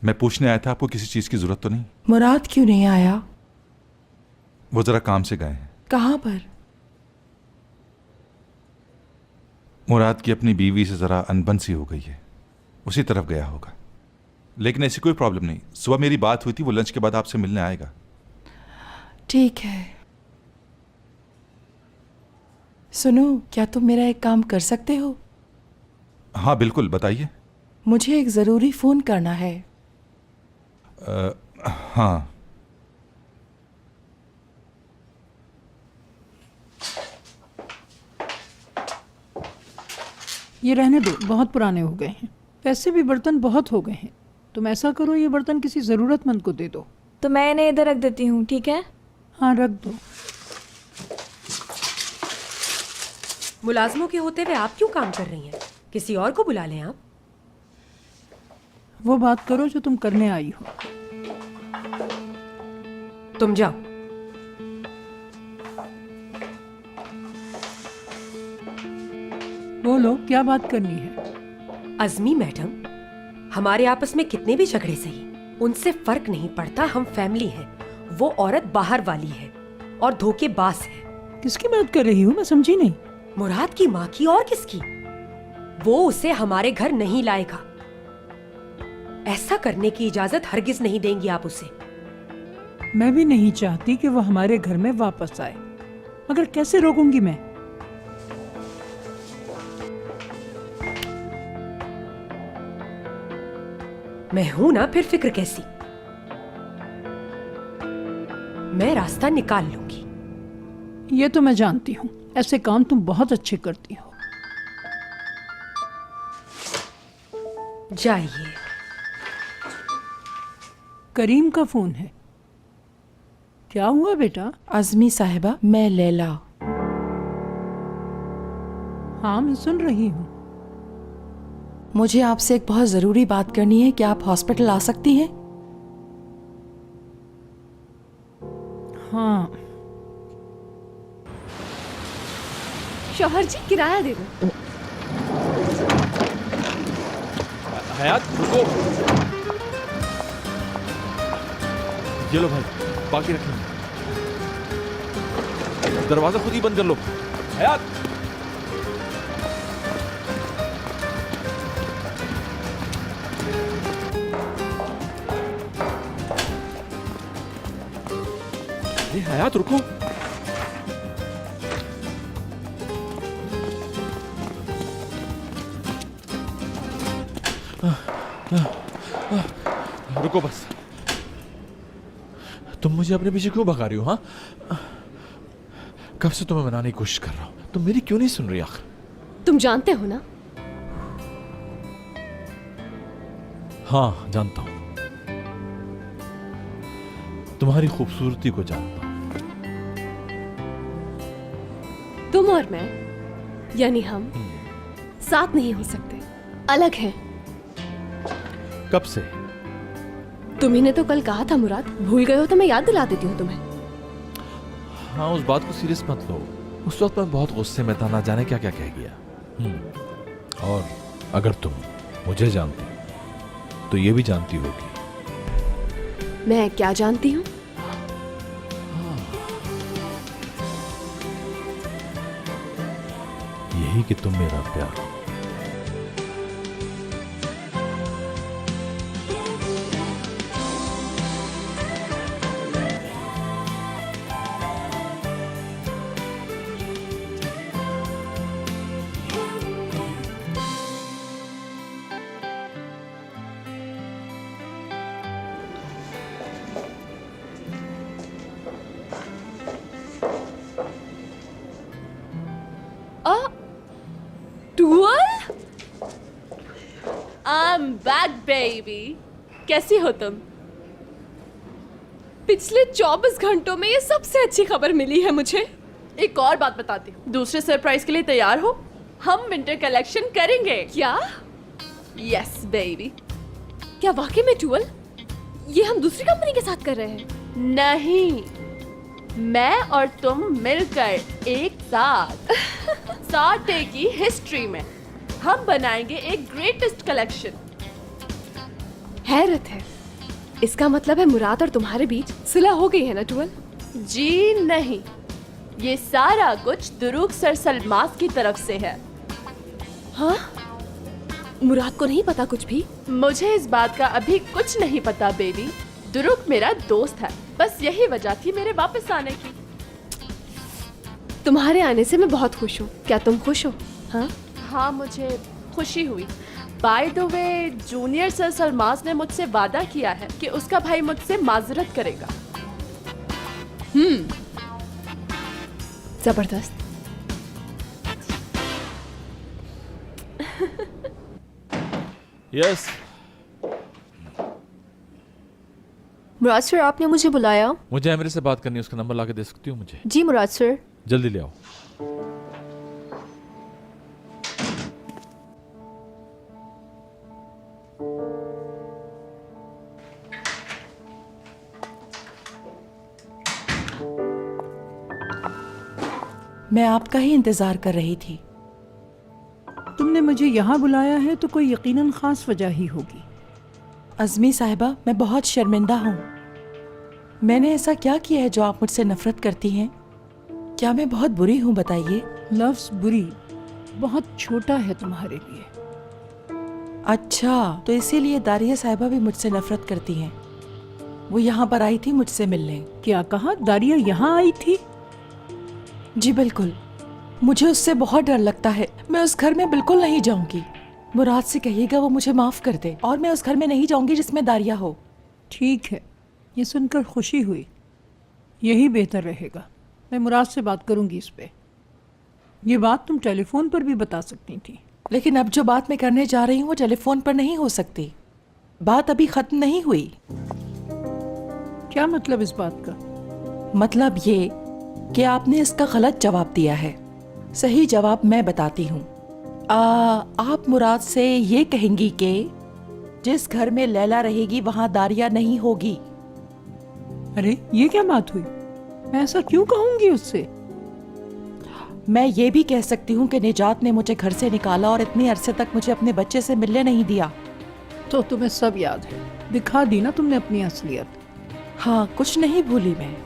मैं पूछने आया था, आपको किसी चीज़ की ज़रूरत तो नहीं? मुराद क्यों नहीं आया? वो ज़रा काम से गए हैं। कहाँ पर? मुराद की अपनी बीवी से ज़रा अनबन सी हो गई है, उसी तरफ गया होगा। लेकिन ऐसी कोई प्रॉब्लम नहीं। सुबह मेरी बात हुई थी, वो लंच के बाद आपसे मिलने आएगा। ठीक है। सुनो, क्या तुम मेरा एक काम कर सकते हो? हाँ बिल्कुल, बताइए। मुझे एक ज़रूरी फ़ोन करना है। हाँ। ये रहने दो, बहुत पुराने हो गए हैं। वैसे भी बर्तन बहुत हो गए हैं। तुम ऐसा करो, ये बर्तन किसी ज़रूरतमंद को दे दो। तो मैं इन्हें इधर रख देती हूँ, ठीक है? हाँ, रख दो। मुलाजमों के होते हुए आप क्यों काम कर रही हैं? किसी और को बुला लें आप। वो बात करो जो तुम करने आई हो। तुम जाओ। बोलो, क्या बात करनी है? अज़मी मैडम, हमारे आपस में कितने भी झगड़े सही, उनसे फर्क नहीं पड़ता। हम फैमिली हैं। वो औरत बाहर वाली है और धोखेबाज है। किसकी बात कर रही हूँ, मैं समझी नहीं। मुराद की माँ की और किसकी? वो उसे हमारे घर नहीं लाएगा। ऐसा करने की इजाजत हरगिज नहीं देंगी आप उसे। मैं भी नहीं चाहती कि वो हमारे घर में वापस आए, मगर कैसे रोकूंगी मैं? मैं हूं ना, फिर फिक्र कैसी? मैं रास्ता निकाल लूंगी। ये तो मैं जानती हूँ, ऐसे काम तुम बहुत अच्छे करती हो। जाइए। करीम का फोन है। क्या हुआ बेटा? अज़मी साहिबा, मैं लैला। हाँ, मैं सुन रही हूँ। मुझे आपसे एक बहुत ज़रूरी बात करनी है। क्या आप हॉस्पिटल आ सकती हैं? हाँ। शौहर जी, किराया दे दो। हयात, रुको। ये लो भाई, बाकी रखें। दरवाजा खुद ही बंद कर लो। हयात, हयात रुको। रुको बस। तुम मुझे अपने पीछे क्यों भगा रही हो? हाँ, कब से तुम्हें मनाने की कोशिश कर रहा हूं, तुम मेरी क्यों नहीं सुन रही आखिर? तुम जानते हो ना? हाँ, जानता हूं। तुम्हारी खूबसूरती को जानता हूं। तुम और मैं, यानी हम साथ नहीं हो सकते, अलग हैं। कब से? तुम्ही ने तो कल कहा था मुराद, भूल गए हो तो मैं याद दिला देती हूँ तुम्हें। हाँ, उस बात को सीरियस मत लो। उस वक्त मैं बहुत गुस्से में था, ना जाने क्या क्या कह गया। और अगर तुम मुझे जानती तो ये भी जानती होगी। मैं क्या जानती हूँ? यही कि तुम मेरा प्यार हो। टूअल? I'm back, baby. कैसी हो तुम? पिछले 24 घंटों में ये सबसे अच्छी खबर मिली है मुझे। एक और बात बताती हूँ, दूसरे सरप्राइज के लिए तैयार हो? हम विंटर कलेक्शन करेंगे। क्या? Yes baby. क्या वाकई में टूअल? ये हम दूसरी कंपनी के साथ कर रहे हैं? नहीं, मैं और तुम मिलकर एक साथ 60 डे की हिस्ट्री में हम बनाएंगे एक ग्रेटेस्ट कलेक्शन। हैरत है, इसका मतलब है मुराद और तुम्हारे बीच सुलह हो गई है ना टुअल? जी नहीं, ये सारा कुछ दुरूक सर सलमास की तरफ से है। हाँ, मुराद को नहीं पता कुछ भी? मुझे इस बात का अभी कुछ नहीं पता बेबी। दुरूक मेरा दोस्त है, बस यही वजह थी मेरे वापस आने की। तुम्हारे आने से मैं बहुत खुश हूँ। क्या तुम खुश हो? हाँ हाँ, मुझे खुशी हुई। By the way, junior sir सलमास ने मुझसे वादा किया है कि उसका भाई मुझसे माजरत करेगा। जबरदस्त। यस, मुराद सर, आपने मुझे बुलाया? मुझे एमरे से बात करनी है, उसका नंबर ला के दे सकती हो मुझे? जी मुराद सर। जल्दी ले आओ। मैं आपका ही इंतजार कर रही थी। तुमने मुझे यहाँ बुलाया है तो कोई यकीनन खास वजह ही होगी। अज़मी साहिबा, मैं बहुत शर्मिंदा हूँ। मैंने ऐसा क्या किया है जो आप मुझसे नफरत करती हैं? क्या मैं बहुत बुरी हूँ, बताइए। लफ्ज़ बुरी बहुत छोटा है तुम्हारे लिए। अच्छा, तो इसीलिए दारिया साहिबा भी मुझसे नफरत करती हैं। वो यहाँ पर आई थी मुझसे मिलने। क्या कहा? दारिया यहाँ आई थी? जी बिल्कुल, मुझे उससे बहुत डर लगता है। मैं उस घर में बिल्कुल नहीं जाऊंगी। मुराद से कहिएगा वो मुझे माफ कर दे, और मैं उस घर में नहीं जाऊंगी जिसमें दारिया हो। ठीक है, ये सुनकर खुशी हुई। यही बेहतर रहेगा। मैं मुराद से बात करूंगी इस पे। ये बात तुम टेलीफोन पर भी बता सकती थी। लेकिन अब जो बात मैं करने जा रही हूँ वो टेलीफोन पर नहीं हो सकती। बात अभी खत्म नहीं हुई। क्या मतलब इस बात का? मतलब ये कि आपने इसका गलत जवाब दिया है। सही जवाब मैं बताती हूँ। आप मुराद से ये कहेंगी कि जिस घर में लैला रहेगी वहाँ दारिया नहीं होगी। अरे ये क्या बात हुई? मैं ऐसा क्यों कहूंगी उससे? मैं ये भी कह सकती हूँ कि निजात ने मुझे घर से निकाला और इतने अरसे तक मुझे अपने बच्चे से मिलने नहीं दिया। तो तुम्हें सब याद है, दिखा दी ना तुमने अपनी असलियत। हाँ, कुछ नहीं भूली मैं।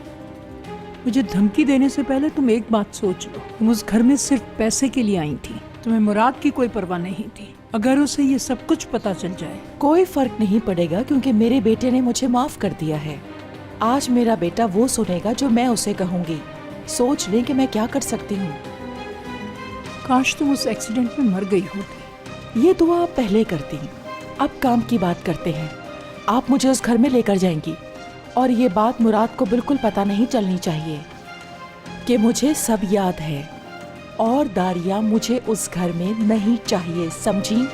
मुझे धमकी देने से पहले तुम एक बात सोच लो। तुम उस घर में सिर्फ पैसे के लिए आई थी। तुम्हें मुराद की कोई परवाह नहीं थी। अगर उसे ये सब कुछ पता चल जाए, कोई फर्क नहीं पड़ेगा, क्योंकि मेरे बेटे ने मुझे माफ कर दिया है। आज मेरा बेटा वो सुनेगा जो मैं उसे कहूँगी। सोच लें कि मैं क्या कर सकती हूँ। काश तुम उस एक्सीडेंट में मर गई होती। ये दुआ आप पहले करती। अब काम की बात करते हैं। आप मुझे उस घर में लेकर जाएंगी, और ये बात मुराद को बिल्कुल पता नहीं चलनी चाहिए कि मुझे सब याद है, और दारिया मुझे उस घर में नहीं चाहिए, समझी?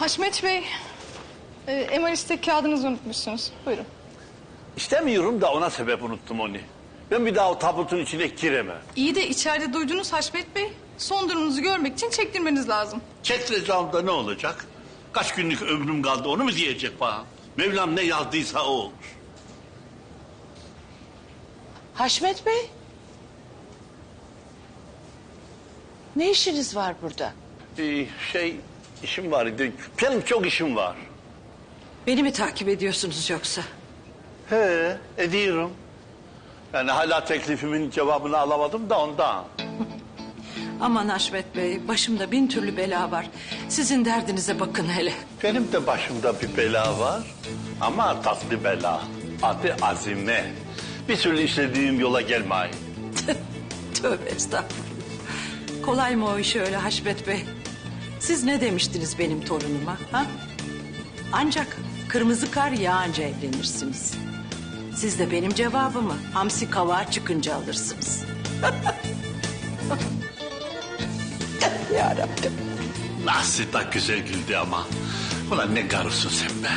Haşmet Bey, Emaris'te kağıdınızı unutmuşsunuz. Buyurun. İstemiyorum da ona sebep unuttum onu. Ben bir daha o tabutun içine giremem. İyi de içeride duydunuz Haşmet Bey. Son durumunuzu görmek için çektirmeniz lazım. Çektireceğim da ne olacak? Kaç günlük ömrüm kaldı onu mu diyecek bana? Mevlam ne yazdıysa o olur. Haşmet Bey, ne işiniz var burada? İşim var idi. Benim çok işim var. Beni mi takip ediyorsunuz yoksa? He, ediyorum. Yani hala teklifimin cevabını alamadım da ondan. Aman Haşmet Bey, başımda bin türlü bela var. Sizin derdinize bakın hele. Benim de başımda bir bela var. Ama tatlı bela. Adı Azime. Bir türlü işlediğim yola gelmeyin. Tövbe estağfurullah. Kolay mı o iş öyle Haşmet Bey? Siz ne demiştiniz benim torunuma? Ha? Ancak kırmızı kar yağınca evlenirsiniz. Siz de benim cevabımı hamsi kavağı çıkınca alırsınız. Yarabbim. Nasıl da güzel güldü ama. Ulan ne garipsin sen be.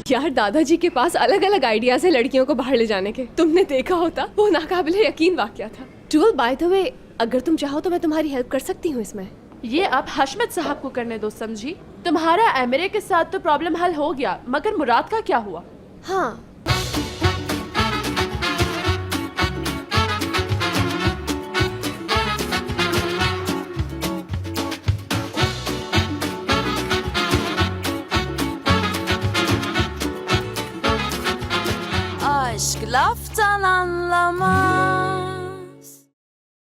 यार दादाजी के पास अलग अलग ideas है लड़कियों को बाहर ले जाने के। तुमने देखा होता, वो नाकाबिले यकीन वाकया था। टूल बाय द वे, अगर तुम चाहो तो मैं तुम्हारी हेल्प कर सकती हूँ इसमें। ये अब हशमत साहब को करने दो, समझी? तुम्हारा एमिरे के साथ तो प्रॉब्लम हल हो गया, मगर मुराद का क्या हुआ? हाँ, Aşk, laf